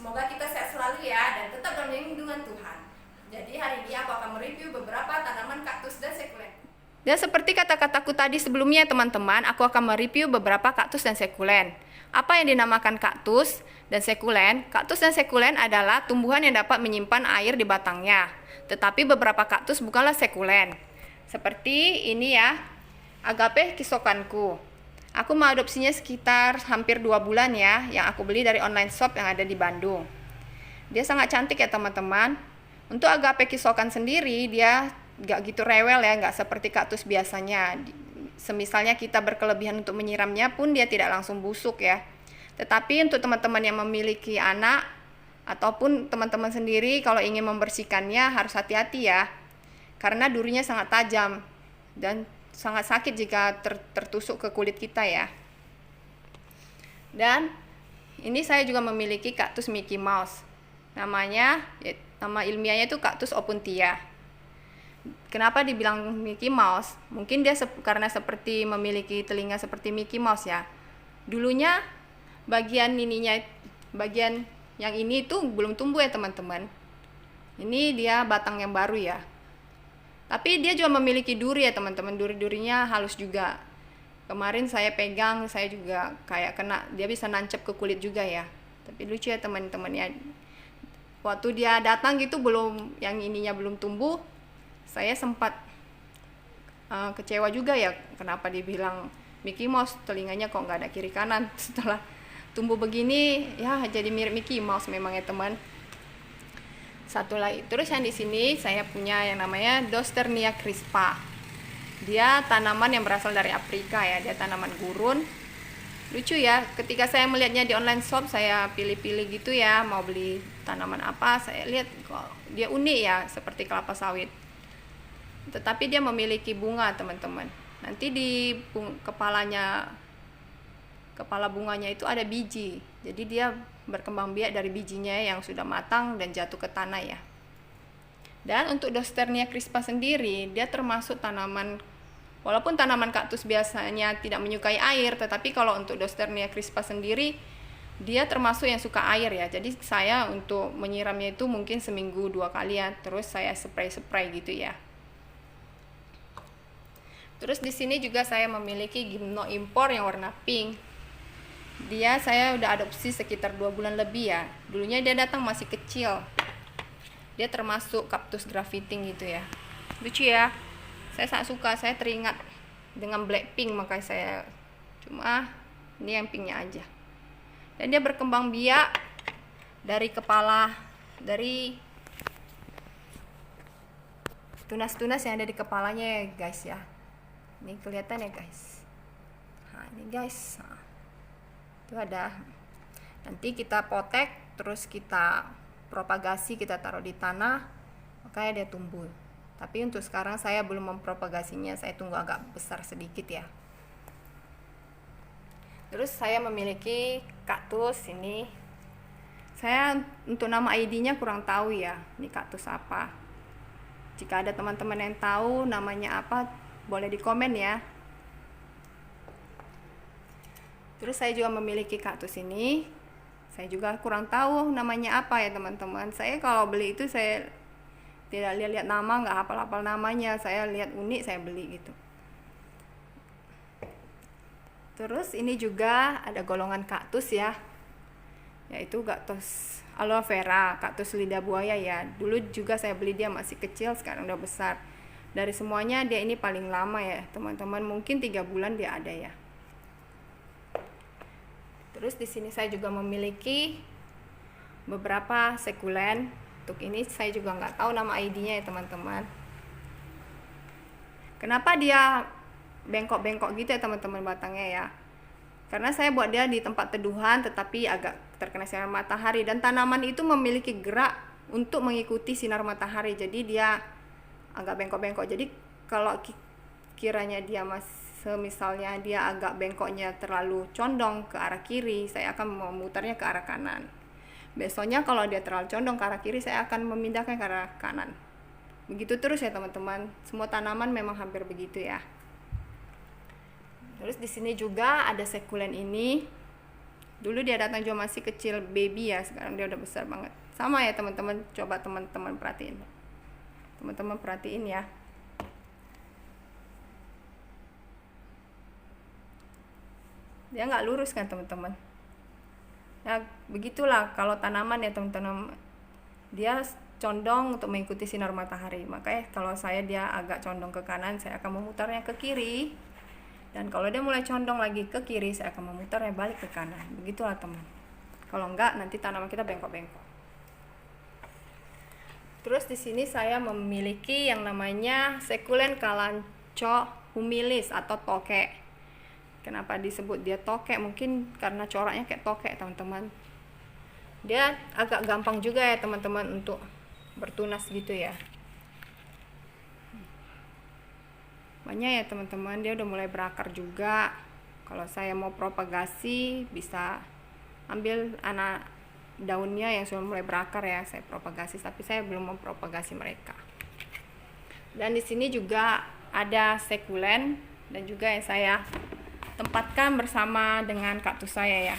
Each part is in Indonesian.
Semoga kita sehat selalu ya dan tetap dalam lindungan Tuhan. Jadi hari ini aku akan mereview beberapa tanaman kaktus dan sekulen. Dan seperti kata-kataku tadi sebelumnya teman-teman, aku akan mereview beberapa kaktus dan sekulen. Apa yang dinamakan kaktus dan sekulen? Kaktus dan sekulen adalah tumbuhan yang dapat menyimpan air di batangnya. Tetapi beberapa kaktus bukanlah sekulen. Seperti ini ya, Agape kisokanku. Aku mengadopsinya sekitar hampir 2 bulan ya, yang aku beli dari online shop yang ada di Bandung. Dia sangat cantik ya teman-teman. Untuk Agape kisokan sendiri, dia gak gitu rewel ya, gak seperti kaktus biasanya. Semisalnya kita berkelebihan untuk menyiramnya pun dia tidak langsung busuk ya. Tetapi untuk teman-teman yang memiliki anak ataupun teman-teman sendiri kalau ingin membersihkannya harus hati-hati ya. Karena durinya sangat tajam dan sangat sakit jika tertusuk ke kulit kita ya. Dan ini saya juga memiliki kaktus Mickey Mouse. Nama ilmiahnya itu kaktus opuntia. Kenapa dibilang Mickey Mouse? Mungkin dia karena seperti memiliki telinga seperti Mickey Mouse ya. Dulunya bagian yang ini itu belum tumbuh ya teman-teman. Ini dia batang yang baru ya. Tapi dia juga memiliki duri ya teman-teman. Duri-durinya halus juga. Kemarin saya pegang, saya juga kayak kena, dia bisa nancep ke kulit juga ya. Tapi lucu ya teman-teman ya. Waktu dia datang gitu yang ininya belum tumbuh, saya sempat kecewa juga ya, kenapa dibilang Mickey Mouse, telinganya kok nggak ada kiri kanan. Setelah tumbuh begini ya jadi mirip Mickey Mouse memang ya teman. Satu lagi, terus yang di sini saya punya yang namanya Dosternia crispa. Dia tanaman yang berasal dari Afrika ya, dia tanaman gurun. Lucu ya, ketika saya melihatnya di online shop, saya pilih-pilih gitu ya, mau beli tanaman apa, saya lihat kok dia unik ya, seperti kelapa sawit. Tetapi dia memiliki bunga teman-teman. Nanti di kepala bunganya itu ada biji. Jadi dia berkembang biak dari bijinya yang sudah matang dan jatuh ke tanah ya. Dan untuk Dosternia crispa sendiri, dia termasuk tanaman, walaupun tanaman kaktus biasanya tidak menyukai air, tetapi kalau untuk Dosternia crispa sendiri, dia termasuk yang suka air ya. Jadi saya untuk menyiramnya itu mungkin seminggu 2 kali ya, terus saya spray gitu ya. Terus di sini juga saya memiliki gimno impor yang warna pink. Dia saya udah adopsi sekitar 2 bulan lebih ya. Dulunya dia datang masih kecil. Dia termasuk kaktus graffiting gitu ya. Lucu ya. Saya sangat suka, saya teringat dengan Blackpink, makanya saya ini yang pinknya aja. Dan dia berkembang biak dari tunas-tunas yang ada di kepalanya ya guys ya. Ini kelihatan ya guys. Nah ini guys, itu ada. Nanti kita potek, terus kita propagasi, kita taruh di tanah, makanya dia tumbuh. Tapi untuk sekarang saya belum mempropagasinya, saya tunggu agak besar sedikit ya. Terus saya memiliki kaktus ini. Saya untuk nama ID-nya kurang tahu ya, ini kaktus apa. Jika ada teman-teman yang tahu namanya apa, boleh di komen ya. Terus saya juga memiliki kaktus ini. Saya juga kurang tahu namanya apa ya teman-teman. Saya kalau beli itu saya tidak lihat nama, nggak hafal-hafal namanya. Saya lihat unik, saya beli gitu. Terus ini juga ada golongan kaktus ya, yaitu kaktus aloe vera, kaktus lidah buaya ya. Dulu juga saya beli dia masih kecil, sekarang udah besar. Dari semuanya dia ini paling lama ya teman-teman, mungkin 3 bulan dia ada ya. Terus di sini saya juga memiliki beberapa sekulen. Untuk ini saya juga nggak tahu nama ID-nya ya teman-teman. Kenapa dia bengkok-bengkok gitu ya teman-teman batangnya ya? Karena saya buat dia di tempat teduhan tetapi agak terkena sinar matahari, dan tanaman itu memiliki gerak untuk mengikuti sinar matahari. Jadi dia agak bengkok-bengkok. Jadi kalau kiranya dia misalnya dia agak bengkoknya terlalu condong ke arah kiri, saya akan memutarnya ke arah kanan. Besoknya kalau dia terlalu condong ke arah kiri, saya akan memindahkan ke arah kanan. Begitu terus ya teman-teman. Semua tanaman memang hampir begitu ya. Terus di sini juga ada sekulen ini. Dulu dia datang juga masih kecil baby ya, sekarang dia udah besar banget. Sama ya teman-teman, coba teman-teman perhatiin. Teman-teman perhatiin ya. Dia nggak lurus kan teman-teman. Nah begitulah kalau tanaman ya teman-teman, dia condong untuk mengikuti sinar matahari. Makanya kalau saya dia agak condong ke kanan, saya akan memutarnya ke kiri. Dan kalau dia mulai condong lagi ke kiri, saya akan memutarnya balik ke kanan. Begitulah teman. Kalau enggak nanti tanaman kita bengkok-bengkok. Terus di sini saya memiliki yang namanya Succulent Kalanchoe humilis atau tokek. Kenapa disebut dia tokek? Mungkin karena coraknya kayak tokek teman-teman. Dia agak gampang juga ya teman-teman untuk bertunas gitu ya. Banyak ya teman-teman, dia udah mulai berakar juga. Kalau saya mau propagasi bisa ambil anak daunnya yang sudah mulai berakar ya, saya propagasi, tapi saya belum mempropagasi mereka. Dan di sini juga ada succulent dan juga yang saya tempatkan bersama dengan kaktus saya ya.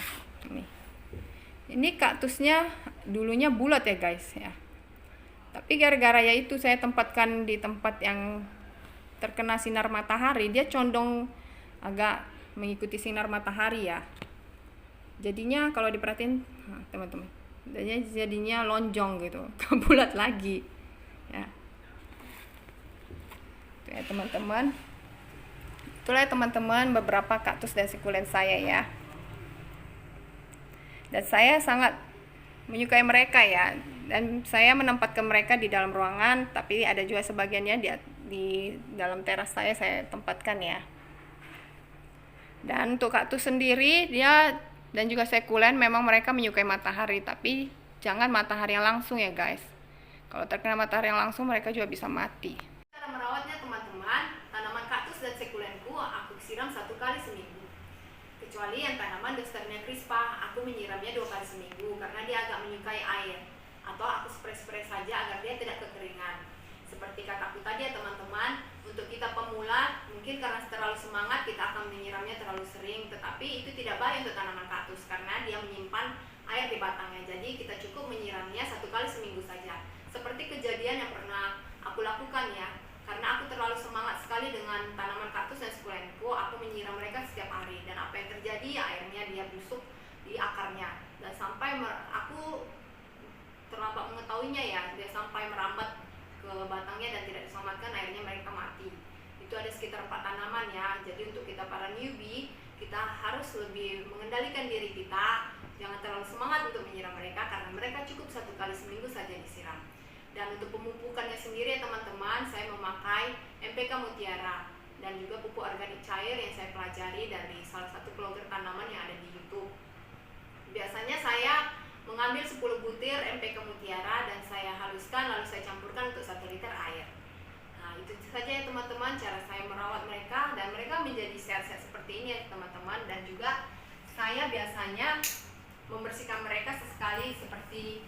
Ini kaktusnya dulunya bulat ya guys ya. Tapi gara-gara ya itu saya tempatkan di tempat yang terkena sinar matahari, dia condong agak mengikuti sinar matahari ya. Jadinya kalau diperhatiin teman-teman, jadinya lonjong gitu, bulat lagi ya. Itu ya teman-teman. Itulah teman-teman beberapa kaktus dan succulent saya ya. Dan saya sangat menyukai mereka ya. Dan saya menempatkan mereka di dalam ruangan, tapi ada juga sebagiannya di dalam teras saya tempatkan ya. Dan untuk kaktus sendiri dia dan juga succulent memang mereka menyukai matahari, tapi jangan matahari yang langsung ya guys. Kalau terkena matahari yang langsung mereka juga bisa mati. Cara merawatnya teman-teman, tanaman kaktus dan succulentku aku siram 1 kali seminggu. Kecuali yang tanaman Dexternia crispa, aku menyiramnya 2 kali seminggu karena dia agak menyukai air. Atau aku spray-spray saja agar dia tidak kekeringan. Seperti kataku tadi ya teman-teman, untuk kita pemula mungkin karena terlalu semangat kita akan menyiramnya terlalu sering, tetapi itu tidak baik untuk tanaman kaktus karena dia menyimpan air di batangnya. Jadi kita cukup menyiramnya 1 kali seminggu saja. Seperti kejadian yang pernah aku lakukan ya, karena aku terlalu semangat sekali dengan tanaman kaktus dan succulentku, aku menyiram mereka setiap hari. Dan apa yang terjadi ya, airnya dia busuk di akarnya. Dan sampai aku terlambat mengetahuinya ya, dia sampai merambat ke batangnya dan tidak diselamatkan, akhirnya mereka mati. Itu ada sekitar 4 tanaman ya. Jadi untuk kita para newbie, kita harus lebih mengendalikan diri kita, jangan terlalu semangat untuk menyiram mereka karena mereka cukup 1 kali seminggu saja disiram. Dan untuk pemupukannya sendiri ya teman-teman, saya memakai NPK Mutiara dan juga pupuk organik cair yang saya pelajari dari salah satu blogger tanaman yang ada di YouTube. Biasanya saya mengambil 10 butir NPK Mutiara dan saya haluskan lalu saya campurkan untuk 1 liter air. Nah itu saja ya teman-teman cara saya merawat mereka dan mereka menjadi sehat-sehat seperti ini ya teman-teman. Dan juga saya biasanya membersihkan mereka sesekali seperti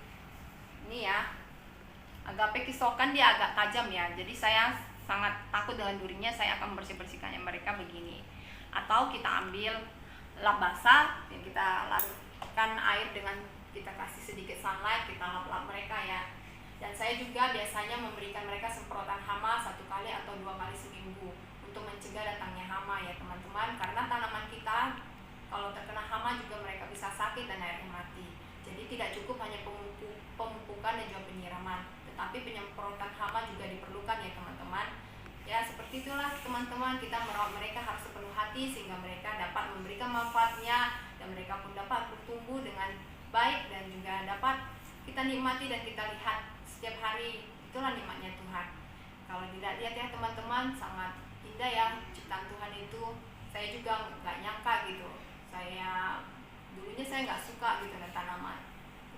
ini ya. Agape kisokan dia agak tajam ya, jadi saya sangat takut dengan durinya, saya akan bersihkannya mereka begini. Atau kita ambil lap basah yang kita larutkan air dengan kita kasih sedikit sunlight, kita lap-lap mereka ya. Dan saya juga biasanya memberikan mereka semprotan hama 1 kali atau 2 kali seminggu untuk mencegah datangnya hama ya teman-teman. Karena tanaman kita kalau terkena hama juga mereka bisa sakit dan akhirnya mati. Jadi tidak cukup hanya pemupukan dan juga penyiraman, tetapi penyemprotan hama juga diperlukan ya teman-teman. Ya seperti itulah teman-teman, kita merawat mereka harus sepenuh hati sehingga mereka dapat memberikan manfaatnya dan mereka pun dapat bertumbuh dengan baik dan juga dapat kita nikmati dan kita lihat setiap hari. Itulah nikmatnya Tuhan. Kalau tidak lihat ya teman-teman, sangat indah ya ciptaan Tuhan itu. Saya juga nggak nyangka gitu. Dulunya saya nggak suka gitu dengan tanaman.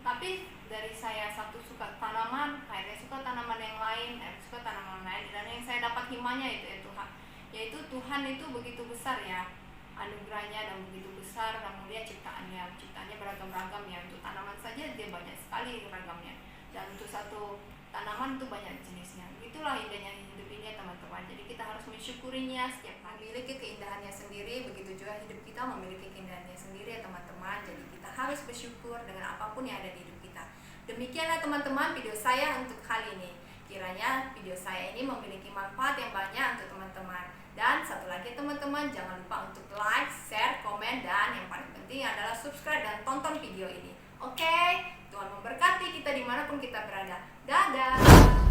Tapi dari saya satu suka tanaman, akhirnya suka tanaman yang lain, suka tanaman lain, dan yang saya dapat hikmahnya itu ya Tuhan. Yaitu Tuhan itu begitu besar ya anugerahnya dan begitu besar dan mulia ciptaannya beragam-ragam ya. Untuk tanaman saja dia banyak sekali ragamnya, dan untuk satu tanaman itu banyak jenisnya. Itulah indahnya hidup ini ya teman-teman. Jadi kita harus mensyukurinya setiap hari. Memiliki keindahannya sendiri, begitu juga hidup kita memiliki keindahannya sendiri ya teman-teman. Jadi kita harus bersyukur dengan apapun yang ada di hidup kita. Demikianlah teman-teman video saya untuk kali ini. Kiranya video saya ini memiliki manfaat yang banyak untuk teman-teman. Dan satu lagi teman-teman, jangan lupa untuk like, share, komen, dan yang paling penting adalah subscribe dan tonton video ini. Oke, Tuhan memberkati kita dimanapun kita berada. Dadah!